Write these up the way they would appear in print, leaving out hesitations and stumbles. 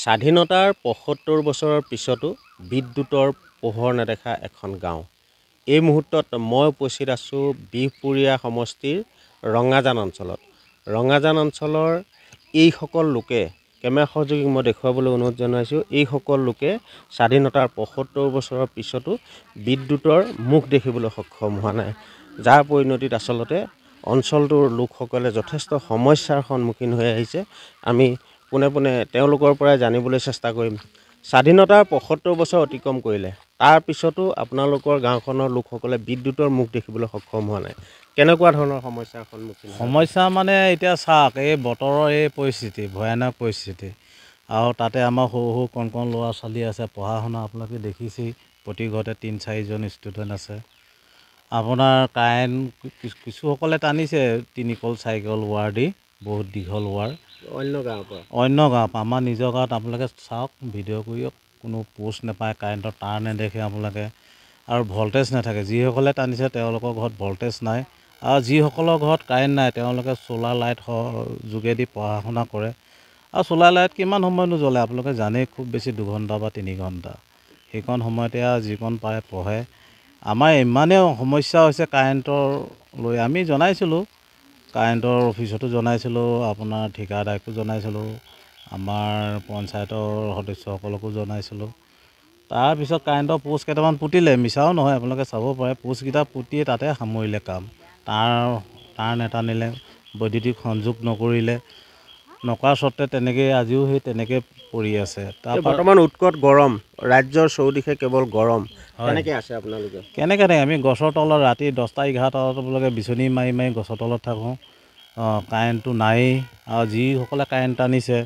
স্বাধীনতাৰ ৭৫ বছৰৰ পিছতো বিদ্যুতৰ পোহৰ নেদেখা এখন গাঁও। এই মুহূৰ্তত মই উপস্থিত আছোঁ বিহপুৰীয়া সমষ্টিৰ ৰঙাজান অঞ্চলত। ৰঙাজান অঞ্চলৰ এইসকল লোকে কেমেৰা সহযোগীক মই দেখুৱাবলৈ অনুৰোধ জনাইছোঁ। এইসকল লোকে স্বাধীনতাৰ ৭৫ বছৰৰ পিছতো বিদ্যুতৰ মুখ দেখিবলৈ সক্ষম হোৱা নাই, যাৰ পৰিণতিত আচলতে অঞ্চলটোৰ লোকসকলে যথেষ্ট সমস্যাৰ সন্মুখীন হৈ আহিছে। আমি পোনে পোনে তেওঁলোকৰ পৰাই জানিবলৈ চেষ্টা কৰিম। স্বাধীনতাৰ ৭৫ বছৰ অতিক্ৰম কৰিলে, তাৰ পিছতো আপোনালোকৰ গাঁওখনৰ লোকসকলে বিদ্যুতৰ মুখ দেখিবলৈ সক্ষম হোৱা নাই। কেনেকুৱা ধৰণৰ সমস্যাৰ সন্মুখীন? সমস্যা মানে এতিয়া চাওক, এই বতৰৰ এই পৰিস্থিতি, ভয়ানক পৰিস্থিতি, আৰু তাতে আমাৰ সৰু সৰু কণ কণ ল'ৰা ছোৱালী আছে, পঢ়া শুনা আপোনালোকে দেখিছেই, প্ৰতি ঘৰতে ৩-৪জন ষ্টুডেণ্ট আছে। আপোনাৰ কাৰেণ্ট কিছুসকলে টানিছে 3 কল 4 কল ৱাৰ দি, বহুত দীঘল ৱাৰ অন্য গাঁৱৰ পৰা। আমাৰ নিজৰ গাঁৱত আপোনালোকে চাওক, ভিডিঅ' কৰি কোনো পোষ্ট নাপায়, কাৰেণ্টৰ তাঁৰ নেদেখে আপোনালোকে, আৰু ভল্টেজ নাথাকে। যিসকলে টানিছে তেওঁলোকৰ ঘৰত ভল্টেজ নাই, আৰু যিসকলৰ ঘৰত কাৰেণ্ট নাই তেওঁলোকে চ'লাৰ লাইট যোগেদি পঢ়া শুনা কৰে। আৰু চ'লাৰ লাইট কিমান সময়নো জ্বলে আপোনালোকে জানেই, খুব বেছি 2 ঘণ্টা বা 3 ঘণ্টা। সেইকণ সময়তে আৰু যিকণ পাৰে পঢ়ে। আমাৰ ইমানেই সমস্যা হৈছে কাৰেণ্টৰ লৈ, আমি জনাইছিলোঁ, কাৰেণ্টৰ অফিচতো জনাইছিলোঁ, আপোনাৰ ঠিকাদাৰকো জনাইছিলোঁ, আমাৰ পঞ্চায়তৰ সদস্যসকলকো জনাইছিলোঁ। তাৰপিছত কাৰেণ্টৰ পোষ্ট কেইটামান পুতিলে, মিছাও নহয়, আপোনালোকে চাব পাৰে, পোষ্টকেইটা পুতিয়ে তাতে সামৰিলে কাম। তাঁৰ নেটানিলে, বৈদ্যুতিক সংযোগ নকৰিলে, নকৰা স্বত্তে তেনেকৈ আজিও সেই তেনেকৈ পৰি আছে। বৰ্তমান উৎকট গৰম, ৰাজ্যৰ চৌদিশে কেৱল গৰম। কেনেকৈ আছে আপোনালোকে? কেনেকৈ থাকে, আমি গছৰ তলত ৰাতি 10টা-11টা বজালৈকে বিচনী মাৰি মাৰি গছৰ তলত থাকোঁ। কাৰেণ্টটো নায়েই, আৰু যিসকলে কাৰেণ্ট টানিছে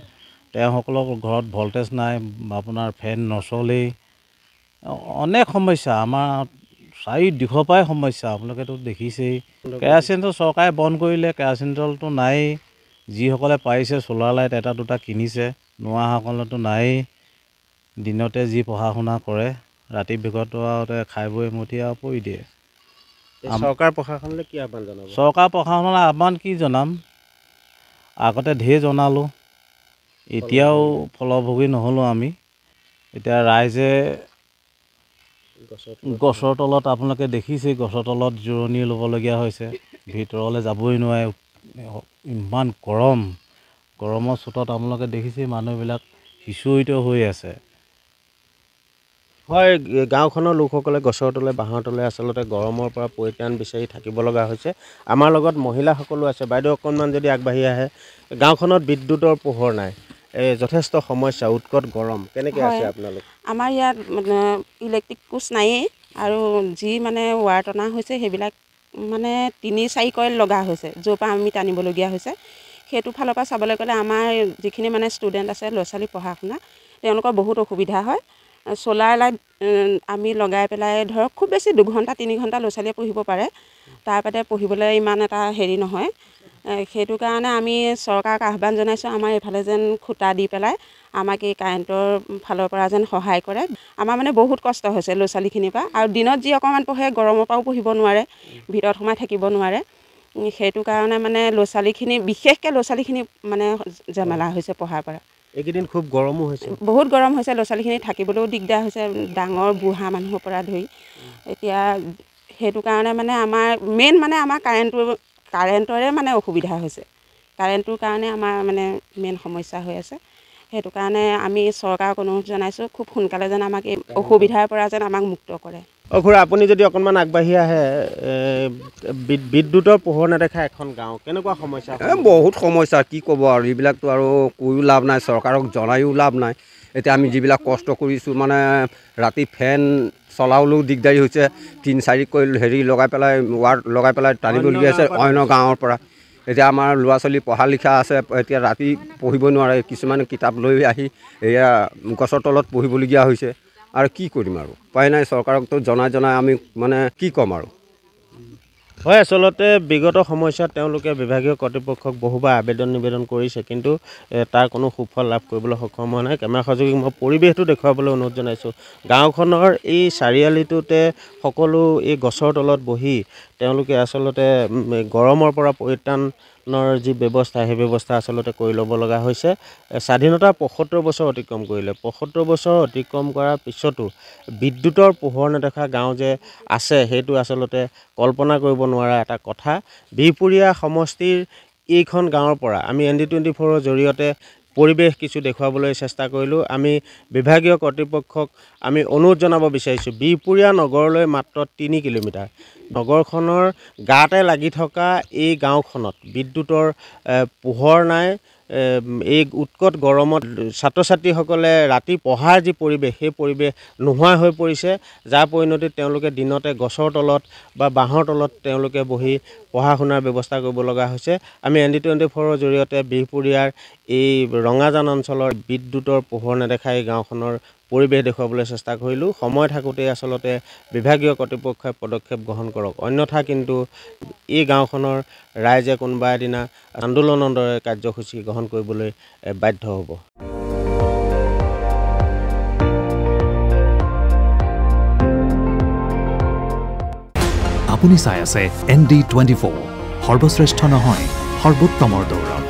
তেওঁসকলৰ ঘৰত ভল্টেজ নাই, আপোনাৰ ফেন নচলেই, অনেক সমস্যা। আমাৰ চাৰিওদিশৰ পৰাই সমস্যা, আপোনালোকেতো দেখিছেই। কেৰাচিনটো চৰকাৰে বন্ধ কৰিলে, কেৰাচিন তেলটো নায়েই। যিসকলে পাৰিছে চ'লাৰ লাইট এটা দুটা কিনিছে, নোহোৱাসকলেতো নায়েই। দিনতে যি পঢ়া শুনা কৰে, ৰাতি ভাগতো আৰু খাই বৈ এমুঠি আৰু পৰি দিয়ে। চৰকাৰ প্ৰশাসনলৈ কি আহ্বান জনাব? চৰকাৰ প্ৰশাসনলৈ আহ্বান কি জনাম, আগতে ঢেৰ জনালোঁ, এতিয়াও ফলভোগী নহ'লোঁ আমি। এতিয়া ৰাইজে গছৰ তলত আপোনালোকে দেখিছেই, গছৰ তলত জিৰণি ল'বলগীয়া হৈছে, ভিতৰলৈ যাবই নোৱাৰে, ইমান গৰম। গৰমৰ চোতত আপোনালোকে দেখিছেই মানুহবিলাক সিঁচৰিত হৈ আছে। হয়, গাঁওখনৰ লোকসকলে গছৰ তলে বাঁহৰ তলে আচলতে গৰমৰ পৰা পৰিত্ৰাণ বিচাৰি থাকিব লগা হৈছে। আমাৰ লগত মহিলাসকলো আছে। বাইদেউ অকণমান যদি আগবাঢ়ি আহে। গাঁওখনত বিদ্যুতৰ পোহৰ নাই, যথেষ্ট সমস্যা, উৎকট গৰম, কেনেকৈ আছে আপোনালোক? আমাৰ ইয়াত ইলেক্ট্ৰিক পোষ্ট নায়েই, আৰু যি মানে ৱাৰ টনা হৈছে সেইবিলাক মানে 3-4 কইল লগা হৈছে, য'ৰ পৰা আমি টানিবলগীয়া হৈছে। সেইটো ফালৰ পৰা চাবলৈ গ'লে আমাৰ যিখিনি মানে ষ্টুডেণ্ট আছে, ল'ৰা ছোৱালী পঢ়া শুনা, তেওঁলোকৰ বহুত অসুবিধা হয়। চ'লাৰ লাইট আমি লগাই পেলাই ধৰক খুব বেছি 2 ঘণ্টা 3 ঘণ্টা ল'ৰা ছোৱালীয়ে পঢ়িব পাৰে, তাৰ বাদে পঢ়িবলৈ ইমান এটা হেৰি নহয়। সেইটো কাৰণে আমি চৰকাৰক আহ্বান জনাইছোঁ, আমাৰ এইফালে যেন খুঁটা দি পেলাই আমাক এই কাৰেণ্টৰ ফালৰ পৰা যেন সহায় কৰে। আমাৰ মানে বহুত কষ্ট হৈছে ল'ৰা ছোৱালীখিনিৰ পৰা, আৰু দিনত যি অকণমান পঢ়ে গৰমৰ পৰাও পঢ়িব নোৱাৰে, ভিতৰত সোমাই থাকিব নোৱাৰে। সেইটো কাৰণে মানে ল'ৰা ছোৱালীখিনি, বিশেষকৈ ল'ৰা ছোৱালীখিনি মানে ঝামেলা হৈছে পঢ়াৰ পৰা। এইকেইদিন খুব গৰমো হৈছে, বহুত গৰম হৈছে, ল'ৰা ছোৱালীখিনি থাকিবলৈও দিগদাৰ হৈছে, ডাঙৰ বুঢ়া মানুহৰ পৰা ধৰি। এতিয়া সেইটো কাৰণে মানে আমাৰ মেইন মানে আমাৰ কাৰেণ্টৰে মানে অসুবিধা হৈছে। কাৰেণ্টটোৰ কাৰণে আমাৰ মানে মেইন সমস্যা হৈ আছে। সেইটো কাৰণে আমি চৰকাৰক অনুৰোধ জনাইছোঁ, খুব সোনকালে যেন আমাক এই অসুবিধাৰ পৰা যেন আমাক মুক্ত কৰে। খুৰা, আপুনি যদি অকণমান আগবাঢ়ি আহে, বিদ্যুতৰ পোহৰ নেদেখা এখন গাঁও, কেনেকুৱা সমস্যা? বহুত সমস্যা, কি ক'ব আৰু, এইবিলাকতো আৰু কৈও লাভ নাই, চৰকাৰক জনায়ো লাভ নাই। এতিয়া আমি যিবিলাক কষ্ট কৰিছোঁ, মানে ৰাতি ফেন চলাবলৈও দিগদাৰী হৈছে, 3-4 কইল লগাই পেলাই, ৱাৰ লগাই পেলাই টানিবলগীয়া হৈছে অন্য গাঁৱৰ পৰা। এতিয়া আমাৰ ল'ৰা ছোৱালী পঢ়া লিখা আছে, এতিয়া ৰাতি পঢ়িব নোৱাৰে, কিছুমানে কিতাপ লৈ আহি এয়া গছৰ তলত পঢ়িবলগীয়া হৈছে। আৰু কি কৰিম আৰু, উপায় নাই, চৰকাৰকতো জনাই আমি মানে কি ক'ম আৰু। হয়, আচলতে বিগত সময়ছোৱাত তেওঁলোকে বিভাগীয় কৰ্তৃপক্ষক বহুবাৰ আবেদন নিবেদন কৰিছে, কিন্তু তাৰ কোনো সুফল লাভ কৰিবলৈ সক্ষম হোৱা নাই। কেমেৰা সহযোগীক মই পৰিৱেশটো দেখুৱাবলৈ অনুৰোধ জনাইছোঁ। গাঁওখনৰ এই চাৰিআলিটোতে সকলো এই গছৰ তলত বহি তেওঁলোকে আচলতে গৰমৰ পৰা পৰিত্ৰাণ যি ব্যৱস্থা সেই ব্যৱস্থা আচলতে কৰি ল'ব লগা হৈছে। স্বাধীনতাৰ ৭৫ বছৰ অতিক্ৰম কৰিলে। ৭৫ বছৰ অতিক্ৰম কৰাৰ পিছতো বিদ্যুতৰ পোহৰ নেদেখা গাঁও যে আছে সেইটো আচলতে কল্পনা কৰিব নোৱাৰা এটা কথা। বিহপুৰীয়া সমষ্টিৰ এইখন গাঁৱৰ পৰা আমি ND24ৰ জৰিয়তে পৰিৱেশ কিছু দেখুৱাবলৈ চেষ্টা কৰিলোঁ। আমি বিভাগীয় কৰ্তৃপক্ষক আমি অনুৰোধ জনাব বিচাৰিছোঁ, বিহপুৰীয়া নগৰলৈ মাত্ৰ ৩ কিলোমিটাৰ। নগৰখনৰ গাতে লাগি থকা এই গাঁওখনত বিদ্যুতৰ পোহৰ নাই। এই উৎকট গৰমত ছাত্ৰ ছাত্ৰীসকলে ৰাতি পঢ়াৰ যি পৰিৱেশ সেই পৰিৱেশ নোহোৱা হৈ পৰিছে, যাৰ পৰিণতিত তেওঁলোকে দিনতে গছৰ তলত বা বাঁহৰ তলত তেওঁলোকে বহি পঢ়া শুনাৰ ব্যৱস্থা কৰিব লগা হৈছে। আমি ND24ৰ জৰিয়তে বিহপুৰীয়াৰ এই ৰঙাজান অঞ্চলৰ বিদ্যুতৰ পোহৰ নেদেখা এই গাঁওখনৰ পৰিৱেশ দেখুৱাবলৈ চেষ্টা কৰিলোঁ। সময় থাকোঁতেই আচলতে বিভাগীয় কৰ্তৃপক্ষই পদক্ষেপ গ্ৰহণ কৰক, অন্যথা কিন্তু এই গাঁওখনৰ ৰাইজে কোনোবা এদিনা আন্দোলনৰ দৰে কাৰ্যসূচী গ্ৰহণ কৰিবলৈ বাধ্য হ'ব। আপুনি চাই আছে ND24, সৰ্বশ্ৰেষ্ঠ নহয় সৰ্বোত্তমৰ দৌৰত।